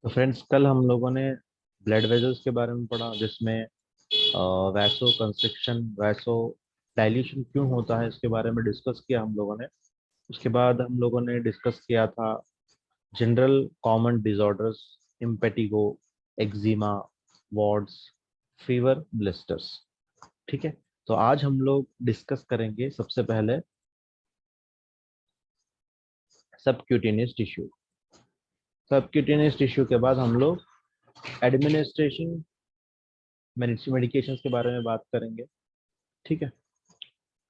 तो फ्रेंड्स, कल हम लोगों ने ब्लड वेजल्स के बारे में पढ़ा, जिसमें वैसो कंस्ट्रिक्शन, वैसो डायल्यूशन क्यों होता है, इसके बारे में डिस्कस किया हम लोगों ने। उसके बाद हम लोगों ने डिस्कस किया था general common disorders, impetigo, eczema, wards, fever, blisters. ठीक है। तो आज हम लोग डिस्कस करेंगे सबसे पहले सबक्यूटेनियस टिश्यू। सबक्यूटेनियस टिश्यू के बाद हम लोग एडमिनिस्ट्रेशन मेडिकेशंस के बारे में बात करेंगे। ठीक है।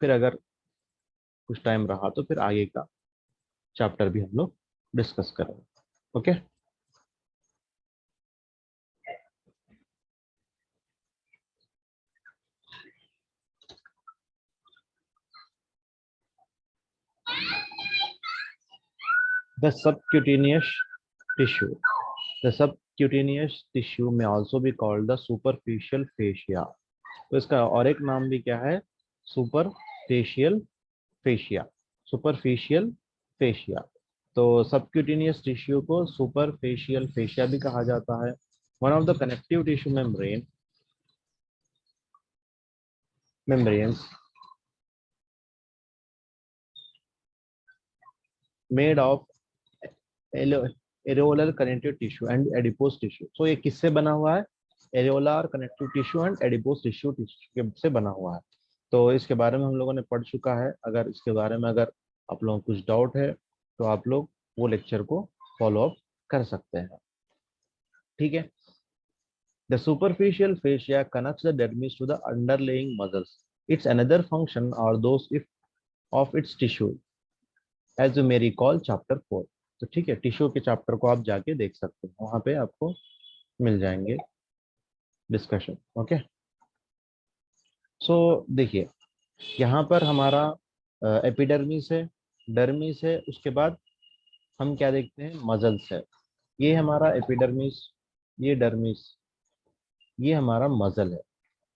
फिर अगर कुछ टाइम रहा तो फिर आगे का चैप्टर भी हम लोग डिस्कस करेंगे। Okay. The subcutaneous tissue, the subcutaneous tissue में आल्सो भी कॉल्ड द सुपरफिशियल फेशिया। तो इसका और एक नाम भी क्या है? Superficial fascia. Superficial fascia. तो सबक्यूटेनियस टिश्यू को सुपरफिशियल फेशिया भी कहा जाता है। One of the connective tissue membranes made of areolar connective tissue and adipose tissue. तो ये किससे बना हुआ है? Areolar connective tissue and adipose tissue से बना हुआ है। तो इसके बारे में हम लोगों ने पढ़ चुका है। अगर इसके बारे में अगर आप लोगों को कुछ डाउट है तो आप लोग वो लेक्चर को फॉलो अप कर सकते हैं। ठीक है। The superficial fascia connects the dermis to the underlying muscles. Its another function are those if of its tissue, as you may recall chapter 4। तो ठीक है, टिश्यू के चैप्टर को आप जाके देख सकते हैं, वहां पे आपको मिल जाएंगे डिस्कशन। ओके। सो देखिए, यहाँ पर हमारा एपिडर्मिस है, डर्मिस है, उसके बाद हम क्या देखते हैं? मजल्स है। ये हमारा एपिडर्मिस, ये डर्मिस, ये हमारा मजल है।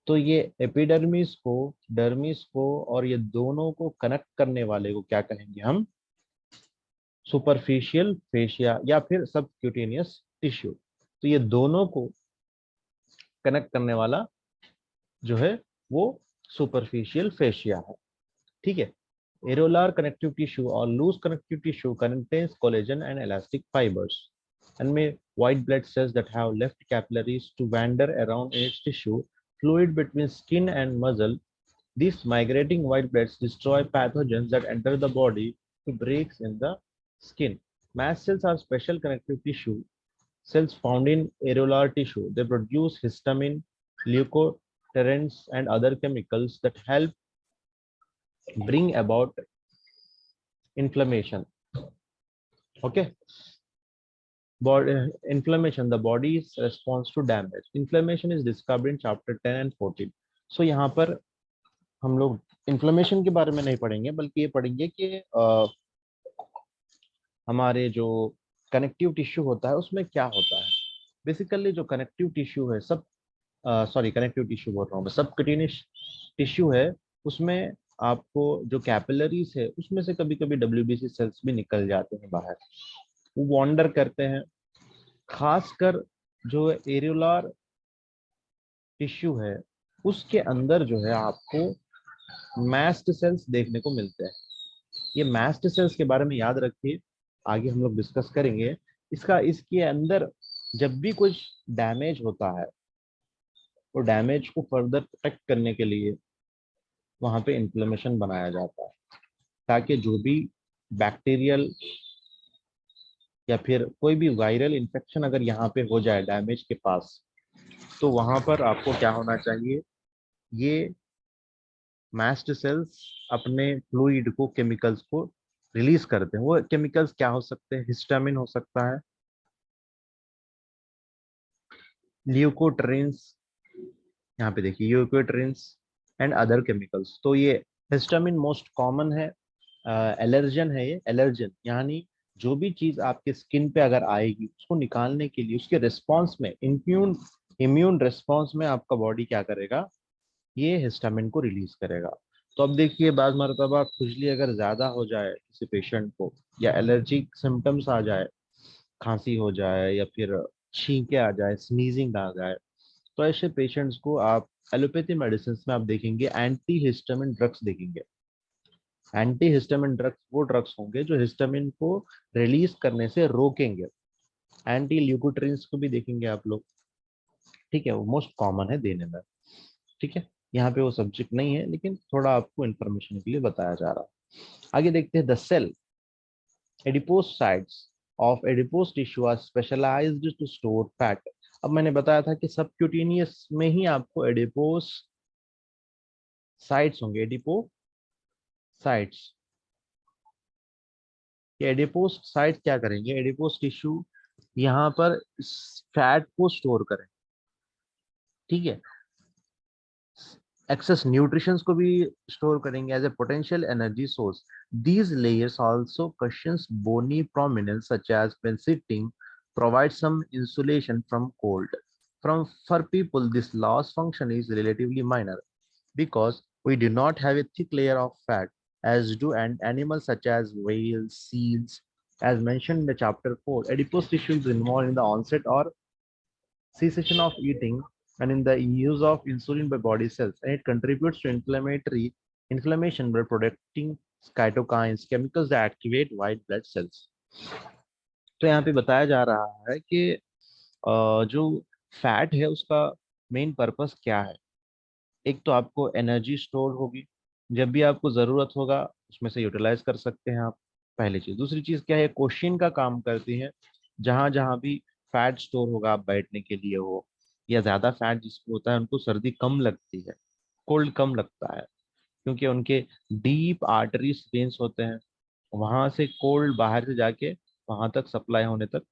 तो ये एपिडर्मिस को, डर्मिस को और ये दोनों को कनेक्ट करने वाले को क्या कहेंगे हम? सुपरफिशियल फेशिया या फिर सबक्यूटेनियस टिश्यू। तो ये दोनों को कनेक्ट करने वाला जो है वो सुपरफिशियल फेशिया है। ठीक है। एरोलार कनेक्टिव टिश्यू और loose connective tissue contains collagen and elastic fibers and may white blood cells that have left capillaries to wander around in its tissue fluid between skin and muscle. These migrating white bloods destroy pathogens that enter the body through breaks in the skin. Mast cells are special connective tissue cells found in areolar tissue. They produce histamine, leukotrienes, and other chemicals that help bring about inflammation. Okay. Inflammation, the body's response to damage. Inflammation is described in chapter 10 and 14. So यहाँ पर हम लोग inflammation के बारे में नहीं पढ़ेंगे, बल्कि ये पढ़ेंगे कि हमारे जो कनेक्टिव टिश्यू होता है उसमें क्या होता है। बेसिकली जो कनेक्टिव टिश्यू है, सब सॉरी कनेक्टिव टिश्यू बोल रहा हूँ मैं, सबक्यूटेनियस टिश्यू है, उसमें आपको जो कैपिलरीज है उसमें से कभी कभी डब्ल्यूबीसी सेल्स भी निकल जाते हैं बाहर, वो वॉन्डर करते हैं। खासकर जो एरियोलर टिश्यू है उसके अंदर जो है आपको मैस्ट सेल्स देखने को मिलते हैं। ये मैस्ट सेल्स के बारे में याद रखिए, आगे हम लोग डिस्कस करेंगे। इसके अंदर जब भी कुछ डैमेज होता है, वो डैमेज को फर्दर प्रोटेक्ट करने के लिए वहां पे इन्फ्लेमेशन बनाया जाता है, ताकि जो भी बैक्टीरियल या फिर कोई भी वायरल इन्फेक्शन अगर यहाँ पे हो जाए डैमेज के पास, तो वहां पर आपको क्या होना चाहिए? ये मास्ट सेल्स अपने फ्लूइड को, केमिकल्स को रिलीज करते हैं। वो केमिकल्स क्या हो सकते हैं? हिस्टामिन हो सकता है, ल्यूकोट्रिन्स, यहाँ पे देखिए ल्यूकोट्रिन्स एंड अदर केमिकल्स। तो ये हिस्टामिन मोस्ट कॉमन है, एलर्जन है। ये एलर्जन यानी जो भी चीज आपके स्किन पे अगर आएगी उसको निकालने के लिए उसके रिस्पॉन्स में, इम्यून रिस्पॉन्स में आपका बॉडी क्या करेगा? ये हिस्टामिन को रिलीज करेगा। तो अब देखिए, बाज मरतबा खुजली अगर ज्यादा हो जाए किसी पेशेंट को, या एलर्जिक सिम्टम्स आ जाए, खांसी हो जाए या फिर छींके आ जाए, स्नीजिंग आ जाए, तो ऐसे पेशेंट्स को आप एलोपैथी मेडिसिन में आप देखेंगे एंटी हिस्टामिन ड्रग्स देखेंगे। एंटी हिस्टामिन ड्रग्स वो ड्रग्स होंगे जो हिस्टामिन को रिलीज करने से रोकेंगे। एंटी ल्यूकोट्रिन्स को भी देखेंगे आप लोग, ठीक है, वो मोस्ट कॉमन है देने में, ठीक है। यहाँ पे वो सब्जेक्ट नहीं है, लेकिन थोड़ा आपको इन्फॉर्मेशन के लिए बताया जा रहा है। आगे देखते हैं, the cell adipocytes of adipose tissue are specialised to store fat. अब मैंने बताया था कि सबक्यूटेनियस में ही आपको एडिपोस साइट्स होंगे, एडिपोसाइट्स। ये एडिपोस साइट क्या करेंगे, एडिपोस टिश्यू यहाँ पर फैट को स्टोर करें, ठीक है। एक्सेस न्यूट्रिशंस को भी स्टोर करेंगे as a potential energy source. These layers also cushions bony prominence such as when sitting, provide some insulation from cold. For people, this loss function is relatively minor because we do not have a thick layer of fat as do animals such as whales, seals. As mentioned in the chapter 4, adipose tissue is involved in the onset or cessation of eating and in the use of insulin by body cells, and it contributes to inflammation by producing cytokines, chemicals that activate white blood cells. तो यहाँ पे बताया जा रहा है कि जो fat है उसका मेन पर्पस क्या है। एक तो आपको एनर्जी स्टोर होगी, जब भी आपको ज़रूरत होगा उसमें से यूटिलाइज कर सकते हैं आप, पहली चीज़। दूसरी चीज़ क्या है, क्वेश्चन का काम करती है, जहाँ जहाँ भी फैट स्टोर होगा आप बैठने के लिए हो, या ज़्यादा फैट जिसको होता है उनको सर्दी कम लगती है, कोल्ड कम लगता है, क्योंकि उनके डीप आर्टरीज वेन्स होते हैं, वहां से कोल्ड बाहर से जाके वहां तक सप्लाई होने तक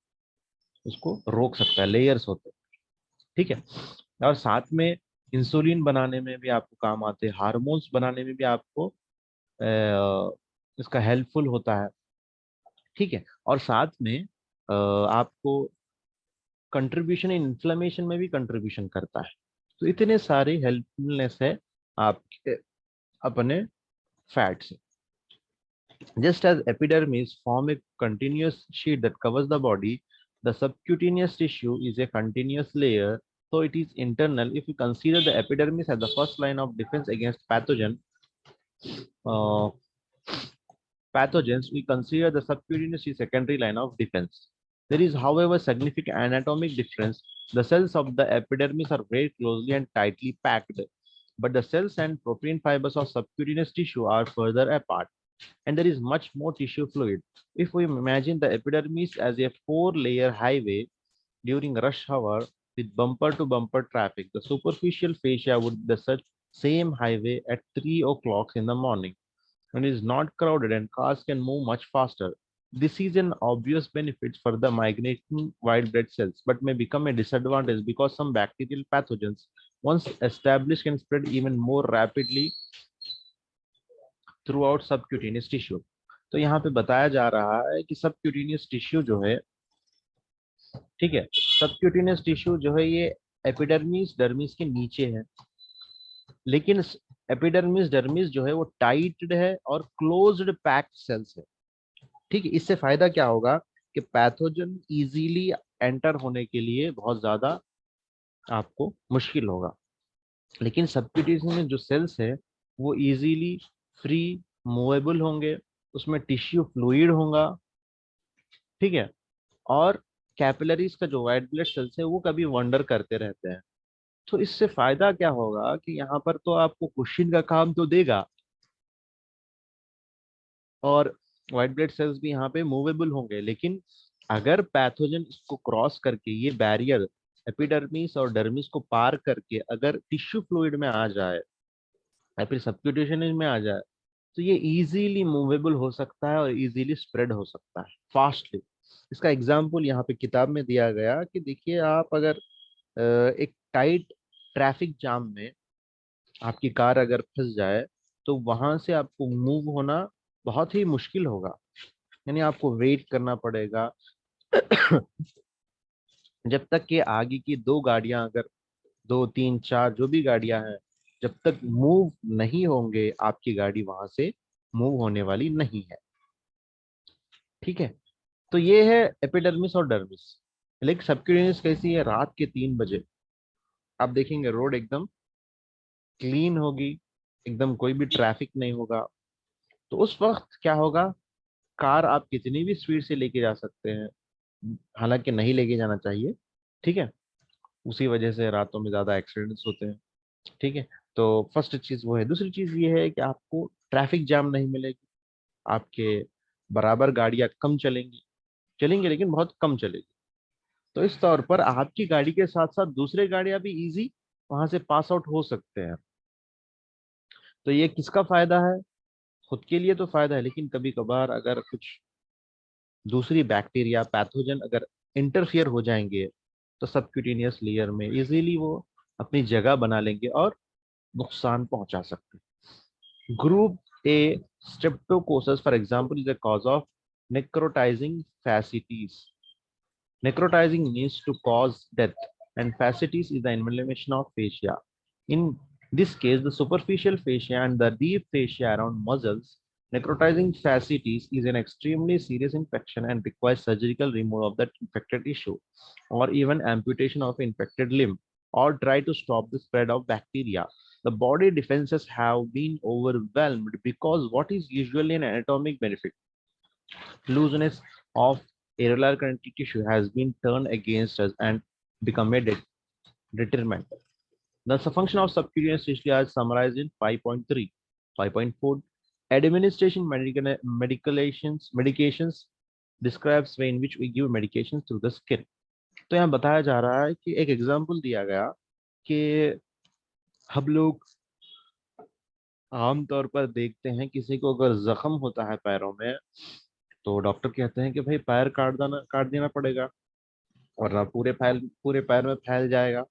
उसको रोक सकता है, लेयर्स होते हैं, ठीक है। और साथ में इंसुलिन बनाने में भी आपको काम आते हैं, हार्मोन्स बनाने में भी आपको इसका हेल्पफुल होता है, ठीक है। और साथ में आपको कंट्रीब्यूशन इन इन्फ्लेमेशन में भी कंट्रीब्यूशन करता है। तो इतने सारे हेल्पफुलनेस है आपके अपने फैट से। Just as epidermis form a continuous sheet that covers the body, the subcutaneous tissue is a continuous layer, so it is internal. If you consider the epidermis as the first line of defense against uh, pathogens, we consider the subcutaneous as secondary line of defense. There is, however, significant anatomic difference. The cells of the epidermis are very closely and tightly packed, but the cells and protein fibers of subcutaneous tissue are further apart, and there is much more tissue fluid. If we imagine the epidermis as a four-layer highway during rush hour with bumper-to-bumper traffic, the superficial fascia would be the such same highway at 3 o'clock in the morning and is not crowded and cars can move much faster. This is an obvious benefit for the migrating white blood cells, but may become a disadvantage because some bacterial pathogens, once established, can spread even more rapidly through out subcutaneous tissue. तो यहाँ पे बताया जा रहा है कि subcutaneous tissue जो है, ठीक है, सबक्यूटेनियस टिश्यू जो है ये एपिडर्मिस डर्मिस के नीचे है, लेकिन एपिडर्मिस डर्मिस जो है वो टाइट है और क्लोज्ड पैक्ड सेल्स है, ठीक है। इससे फायदा क्या होगा कि पैथोजन इजीली एंटर होने के लिए बहुत ज्यादा आपको मुश्किल होगा, लेकिन सबक्यूटेनियस में जो सेल्स है वो इजीली फ्री मूवेबल होंगे, उसमें टिश्यू फ्लूइड होगा, ठीक है। और कैपिलरीज का जो व्हाइट ब्लड सेल्स है वो कभी वंडर करते रहते हैं। तो इससे फायदा क्या होगा कि यहाँ पर तो आपको क्वेश्चन का काम तो देगा, और व्हाइट ब्लड सेल्स भी यहाँ पे मूवेबल होंगे, लेकिन अगर पैथोजन इसको क्रॉस करके ये बैरियर एपिडर्मिस और डर्मिस को पार करके अगर टिश्यू फ्लूइड में आ जाए या फिर सबक्यूटेशन में आ जाए, तो ये इजीली मूवेबल हो सकता है और इजीली स्प्रेड हो सकता है फास्टली। इसका एग्जाम्पल यहाँ पे किताब में दिया गया कि देखिए, आप अगर एक टाइट ट्रैफिक जाम में आपकी कार अगर फंस जाए, तो वहां से आपको मूव होना बहुत ही मुश्किल होगा, यानी आपको वेट करना पड़ेगा जब तक कि आगे की दो गाड़ियां, अगर दो तीन चार जो भी गाड़ियां हैं, जब तक मूव नहीं होंगे आपकी गाड़ी वहां से मूव होने वाली नहीं है, ठीक है। तो ये है एपिडर्मिस और डर्मिस। लेकिन सबक्यूटेनियस कैसी है, रात के 3 बजे आप देखेंगे रोड एकदम क्लीन होगी, एकदम कोई भी ट्रैफिक नहीं होगा। तो उस वक्त क्या होगा, कार आप कितनी भी स्पीड से लेके जा सकते हैं, हालांकि नहीं लेके जाना चाहिए, ठीक है। उसी वजह से रातों में ज्यादा एक्सीडेंट्स होते हैं, ठीक है। तो फर्स्ट चीज वो है। दूसरी चीज ये है कि आपको ट्रैफिक जाम नहीं मिलेगी, आपके बराबर गाड़ियां कम चलेंगी, चलेंगे लेकिन बहुत कम चलेगी। तो इस तौर पर आपकी गाड़ी के साथ साथ दूसरे गाड़ियां भी इजी वहां से पास आउट हो सकते हैं। तो ये किसका फायदा है, खुद के लिए तो फायदा है, लेकिन कभी कभार अगर कुछ दूसरी बैक्टीरिया पैथोजन अगर इंटरफियर हो जाएंगे तो सबक्यूटेनियस लेयर में इजीली वो अपनी जगह बना लेंगे और नुकसान पहुंचा सकते हैं। Group A streptococcus for example is a cause of necrotizing fasciitis. Necrotizing means to cause death, and fasciitis is the inflammation of fascia. In this case, the superficial fascia and the deep fascia around muscles. Necrotizing fasciitis is an extremely serious infection and requires surgical removal of that infected tissue, or even amputation of infected limb, or try to stop the spread of bacteria. The body defenses have been overwhelmed because what is usually an anatomic benefit, looseness of areolar connective tissue, has been turned against us and become a determinant. The function of subcutaneous tissue is summarized in 5.3. 5.4, administration medications describes way in which we give medications through the skin. तो यहाँ बताया जा रहा है कि एक example दिया गया कि हम लोग आमतौर पर देखते हैं किसी को अगर जख्म होता है पैरों में, तो डॉक्टर कहते हैं कि भाई पैर काट देना पड़ेगा, वरना पूरे पैर में फैल जाएगा।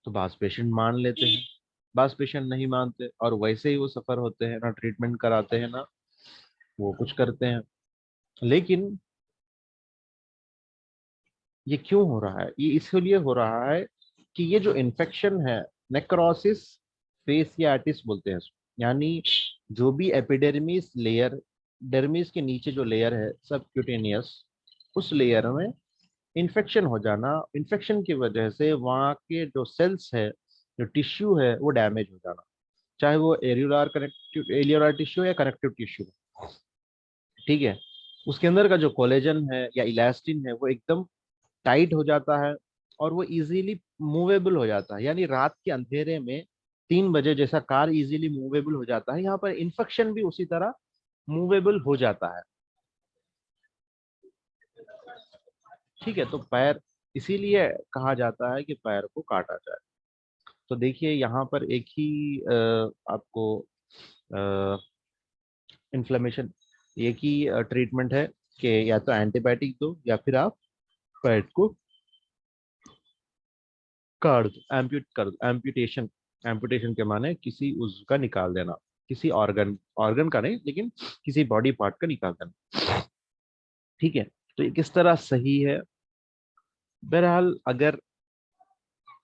तो बास पेशेंट मान लेते हैं, बास पेशेंट नहीं मानते और वैसे ही वो सफर होते हैं, ना ट्रीटमेंट कराते हैं ना वो कुछ करते हैं। लेकिन ये क्यों हो रहा है, ये इसलिए हो रहा है कि ये जो इन्फेक्शन है, नेक्रोसिस फेसियाटिस बोलते हैं इसको। यानी जो भी एपिडर्मिस लेयर, डर्मिस के नीचे जो लेयर है सबक्यूटेनियस, उस लेयर में इन्फेक्शन हो जाना, इन्फेक्शन की वजह से वहाँ के जो सेल्स है, जो टिश्यू है वो डैमेज हो जाना, चाहे वो एरियोलार टिश्यू या कनेक्टिव टिश्यू, ठीक है। उसके अंदर का जो कोलेजन है या इलास्टिन है वो एकदम टाइट हो जाता है और वो इजीली मूवेबल हो जाता है। यानी रात के अंधेरे में 3 बजे जैसा कार इजीली मूवेबल हो जाता है, यहाँ पर इन्फेक्शन भी उसी तरह मूवेबल हो जाता है, ठीक है। तो पैर इसीलिए कहा जाता है कि पैर को काटा जाए। तो देखिए यहाँ पर एक ही आपको इन्फ्लेमेशन, एक ही ट्रीटमेंट है कि या तो एंटीबायोटिक दो या फिर आप पैर को काट दो, एम्प्यूट कर दो। एम्प्यूटेशन, एम्प्यूटेशन के माने किसी उसका निकाल देना, किसी ऑर्गन, ऑर्गन का नहीं लेकिन किसी बॉडी पार्ट का निकाल देना, ठीक है। तो ये किस तरह सही है, बहरहाल अगर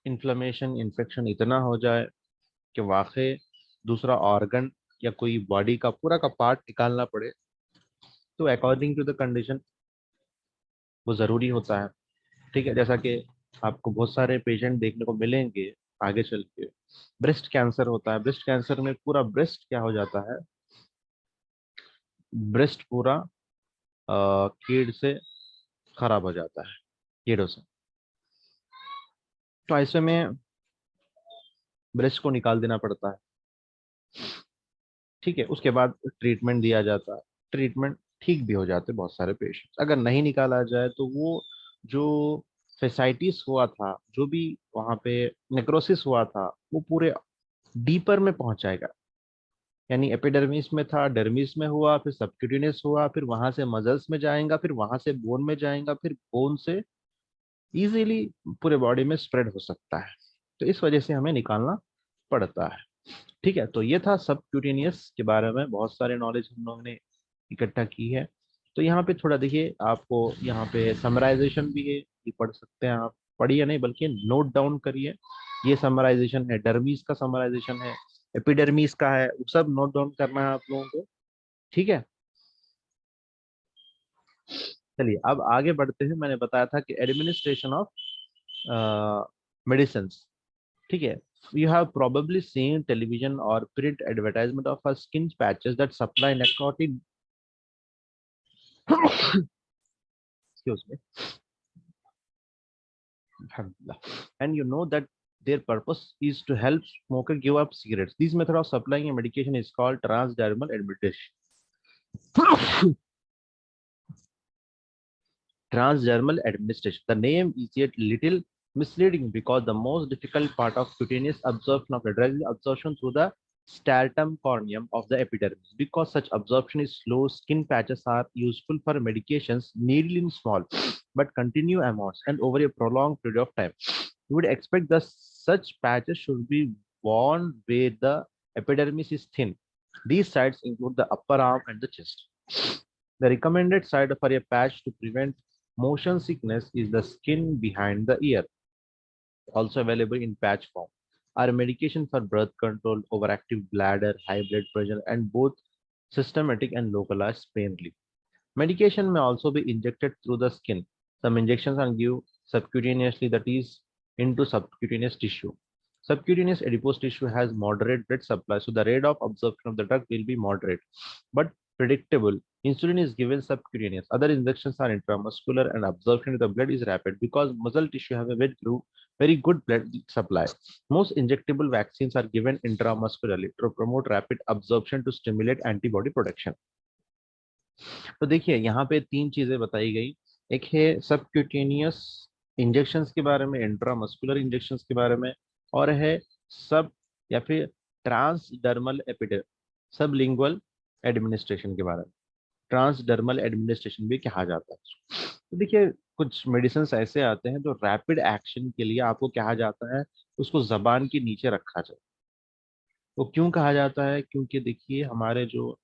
इन्फ्लेमेशन इन्फेक्शन इतना हो जाए कि वाकई दूसरा ऑर्गन या कोई बॉडी का पूरा का पार्ट निकालना पड़े, तो अकॉर्डिंग टू द कंडीशन वो ज़रूरी होता है, ठीक है। जैसा कि आपको बहुत सारे पेशेंट देखने को मिलेंगे आगे चल के, ब्रेस्ट कैंसर होता है। ब्रेस्ट कैंसर में पूरा ब्रेस्ट क्या हो जाता है, ब्रेस्ट पूरा कीड़ से खराब हो जाता है, कीड़ों से। तो ऐसे में ब्रेस्ट को निकाल देना पड़ता है, ठीक है। उसके बाद ट्रीटमेंट दिया जाता है, ट्रीटमेंट ठीक भी हो जाते हैं बहुत सारे पेशेंट्स। अगर नहीं निकाला जाए तो वो जो फेसाइटिस हुआ था, जो भी वहाँ पे नेक्रोसिस हुआ था, वो पूरे डीपर में पहुंच जाएगा। यानी एपिडर्मिस में था, डर्मिस में हुआ, फिर सबक्यूटेनियस हुआ, फिर वहां से मसल्स में जाएगा, फिर वहां से बोन में जाएगा, फिर बोन से इजीली पूरे बॉडी में स्प्रेड हो सकता है। तो इस वजह से हमें निकालना पड़ता है, ठीक है। तो ये था सबक्यूटेनियस के बारे में बहुत सारे नॉलेज हम लोगों ने इकट्ठा की है। तो यहाँ पे थोड़ा देखिए, आपको यहाँ पे समराइजेशन भी है, ये पढ़ सकते हैं आप, पढ़िए नहीं बल्कि नोट डाउन करिए। ये समराइजेशन है, डर्मीज का समराइजेशन है, एपिडर्मीज का है, वो सब नोट डाउन करना है आप लोगों को, ठीक है। चलिए अब आगे बढ़ते हैं। मैंने बताया था कि एडमिनिस्ट्रेशन ऑफ मेडिसिन, ठीक है। You have probably seen television or print advertisement of a skin patches that supply narcotic excuse me, alhamdulillah. And you know that their purpose is to help smoker give up cigarettes. This method of supplying a medication is called transdermal administration. Transdermal administration. The name is yet little misleading because the most difficult part of cutaneous absorption of the drug is absorption through the stratum corneum of the epidermis. Because such absorption is slow, skin patches are useful for medications needed in small but continue amounts and over a prolonged period of time. You would expect that such patches should be worn where the epidermis is thin. These sites include the upper arm and the chest. The recommended site for a patch to prevent motion sickness is the skin behind the ear, also available in patch form. Are medication for birth control, overactive bladder, high blood pressure, and both systematic and localized pain relief. Medication may also be injected through the skin. Some injections are given subcutaneously, that is, into subcutaneous tissue. Subcutaneous adipose tissue has moderate blood supply, so the rate of absorption of the drug will be moderate but predictable. Insulin is given subcutaneous. Other injections are intramuscular, and absorption of the blood is rapid because muscle tissue have a very good blood supply. Most injectable vaccines are given intramuscularly to promote rapid absorption to stimulate antibody production. तो देखिए यहाँ पे तीन चीजें बताई गई। एक है सबक्यूटेनियस इंजेक्शंस के बारे में, इंट्रामस्कुलर इंजेक्शंस के बारे में, और है सब या फिर ट्रांसडर्मल सबलिंगुअल एडमिनिस्ट्रेशन के बारे में। ट्रांसडर्मल एडमिनिस्ट्रेशन भी कहा जाता है। तो देखिए कुछ मेडिसिन ऐसे आते हैं जो रैपिड एक्शन के लिए आपको कहा जाता है उसको जबान के नीचे रखा जाए। वो क्यों कहा जाता है? क्योंकि देखिए हमारे जो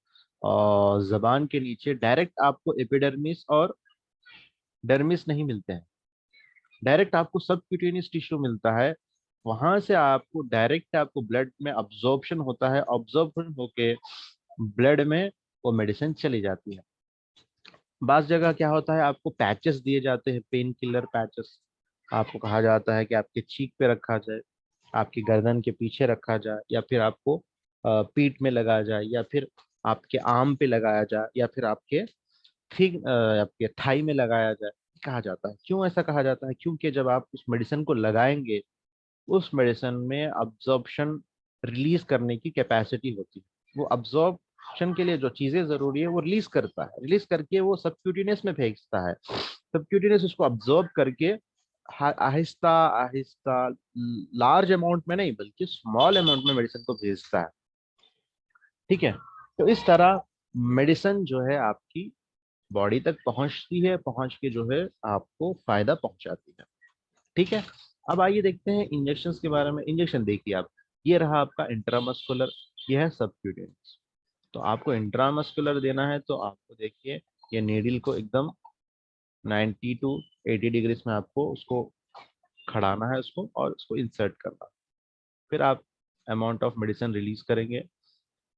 जबान के नीचे डायरेक्ट आपको एपिडर्मिस और डर्मिस नहीं मिलते हैं, डायरेक्ट आपको सबक्यूटेनियस टिश्यू मिलता है। वहां से आपको डायरेक्ट आपको ब्लड में अब्जॉर्प्शन होता है, अब्जॉर्प्शन होके ब्लड में वो मेडिसिन चली जाती है। बास जगह क्या होता है, आपको पैचेस दिए जाते हैं, पेन किलर पैचेस। आपको कहा जाता है कि आपके चीक पे रखा जाए, आपकी गर्दन के पीछे रखा जाए, या फिर आपको पीठ में लगाया जाए, या फिर आपके आर्म पे लगाया जाए, या फिर आपके ठीक आपके थाई में लगाया जाए। कहा जाता है, क्यों ऐसा कहा जाता है? क्योंकि जब आप उस मेडिसिन को लगाएंगे उस मेडिसिन में अब्जॉर्प्शन रिलीज करने की कैपेसिटी होती है। वो अब्जॉर्प्शन के लिए जो चीजें जरूरी है वो रिलीज करता है, रिलीज करके वो सबक्यूटेनियस में भेजता है। सबक्यूटेनियस उसको अब्जॉर्ब करके आहिस्ता आहिस्ता, लार्ज अमाउंट में नहीं बल्कि स्मॉल अमाउंट में मेडिसिन को भेजता है। ठीक है, तो इस तरह मेडिसिन जो है आपकी बॉडी तक पहुंचती है, पहुंच के जो है आपको फायदा पहुंचाती है। ठीक है, अब आइए देखते हैं इंजेक्शन के बारे में। इंजेक्शन देखिए आप, ये रहा आपका इंट्रामस्कुलर, ये है सबक्यूटेनियस। तो आपको इंट्रामस्कुलर देना है तो आपको देखिए ये नीडल को एकदम 90 टू 80 डिग्रीज में आपको उसको खड़ाना है उसको, और उसको इंसर्ट करना। फिर आप अमाउंट ऑफ मेडिसिन रिलीज करेंगे।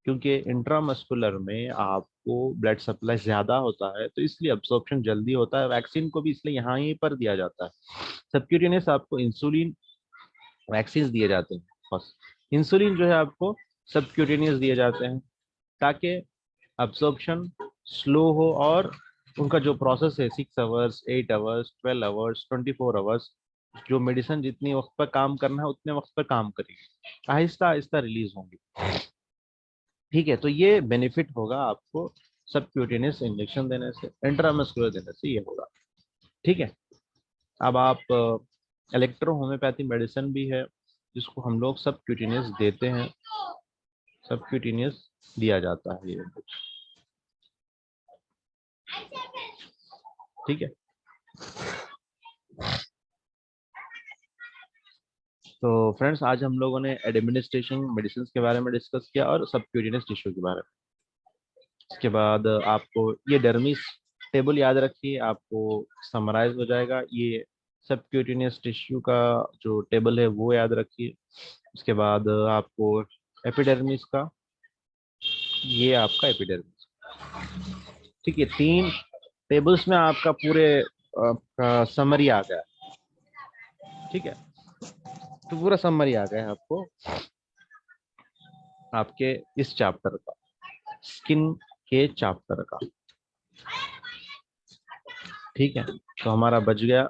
क्योंकि इंट्रामस्कुलर में आपको ब्लड सप्लाई ज्यादा होता है तो इसलिए अब्सॉर्प्शन जल्दी होता है। वैक्सीन को भी इसलिए यहाँ ही पर दिया जाता है। सबक्यूटेनियस आपको इंसुलिन वैक्सीन दिए जाते हैं, बस इंसुलिन जो है आपको सबक्यूटेनियस दिए जाते हैं ताकि अब्सॉर्प्शन स्लो हो, और उनका जो प्रोसेस है 6 आवर्स, 8 आवर्स, 12 आवर्स, 24 आवर्स, जो मेडिसिन जितनी वक्त पर काम करना है उतने वक्त पर काम करेगी, आहिस्ता आहिस्ता रिलीज होंगी। ठीक है, तो ये बेनिफिट होगा आपको सबक्यूटेनियस इंजेक्शन देने से, इंट्रामस्कुलर देने से, ये होगा। ठीक है, अब आप इलेक्ट्रो होम्योपैथी मेडिसिन भी है जिसको हम लोग सबक्यूटेनियस देते हैं, सबक्यूटेनियस दिया जाता है ये। ठीक है, तो फ्रेंड्स आज हम लोगों ने एडमिनिस्ट्रेशन मेडिसिन के बारे में डिस्कस किया और सबक्यूटेनियस टिश्यू के बारे में। इसके बाद आपको ये डर्मिस टेबल याद रखिए, आपको समराइज हो जाएगा। ये सबक्यूटेनियस टिश्यू का जो टेबल है वो याद रखिए। उसके बाद आपको एपिडर्मिस का, ये आपका एपिडर्मिस। ठीक है, तीन टेबल्स में आपका पूरे समरी आ गया, ठीक है। तो पूरा समरी आ गया है आपको आपके इस चैप्टर का, स्किन के चैप्टर का, ठीक है। तो हमारा बच गया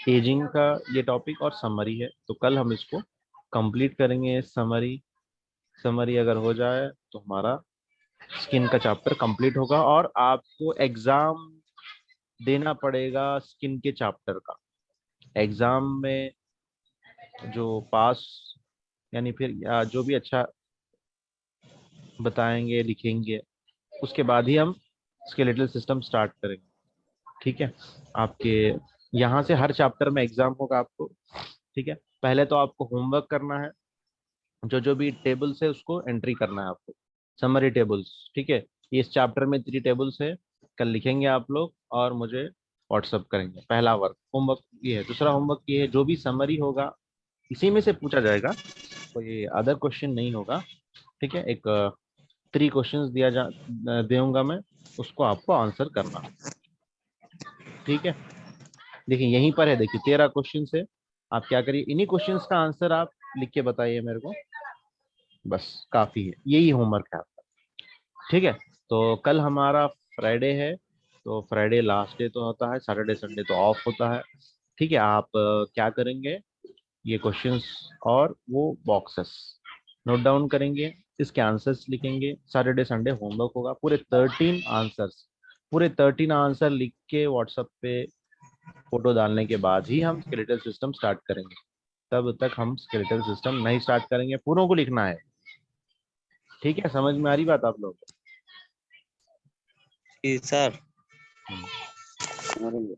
एजिंग का ये टॉपिक और समरी है, तो कल हम इसको कंप्लीट करेंगे। समरी समरी अगर हो जाए तो हमारा स्किन का चैप्टर कंप्लीट होगा और आपको एग्जाम देना पड़ेगा स्किन के चैप्टर का। एग्जाम में जो पास यानी फिर या जो भी अच्छा बताएंगे लिखेंगे, उसके बाद ही हम स्केलेटल सिस्टम स्टार्ट करेंगे, ठीक है। आपके यहाँ से हर चैप्टर में एग्जाम होगा आपको, ठीक है। पहले तो आपको होमवर्क करना है, जो जो भी टेबल्स है उसको एंट्री करना है आपको, समरी टेबल्स, ठीक है। ये इस चैप्टर में 3 टेबल्स है, कल लिखेंगे आप लोग और मुझे व्हाट्सअप करेंगे। पहला वर्क होमवर्क ये है। दूसरा होमवर्क ये है, जो भी समरी होगा इसी में से पूछा जाएगा, कोई अदर क्वेश्चन नहीं होगा, ठीक है। एक 3 क्वेश्चंस दूंगा मैं, उसको आपको आंसर करना, ठीक है। देखिए यहीं पर है, देखिए 13 क्वेश्चन है। आप क्या करिए, इन्हीं क्वेश्चंस का आंसर आप लिख के बताइए मेरे को, बस काफी है, यही होमवर्क है आपका, ठीक है। तो कल हमारा फ्राइडे है, तो फ्राइडे लास्ट डे तो होता है, सैटरडे संडे तो ऑफ होता है, ठीक है। आप क्या करेंगे, ये क्वेश्चंस और वो बॉक्सेस नोट डाउन करेंगे, इसके आंसर्स लिखेंगे। सैटरडे संडे होमवर्क होगा, पूरे 13 आंसर्स, पूरे 13 आंसर लिख के व्हाट्सएप पे फोटो डालने के बाद ही हम स्केलेटल सिस्टम स्टार्ट करेंगे। तब तक हम स्केलेटल सिस्टम नहीं स्टार्ट करेंगे, पूरों को लिखना है, ठीक है। समझ में आ रही बात आप लोग जी सर। को?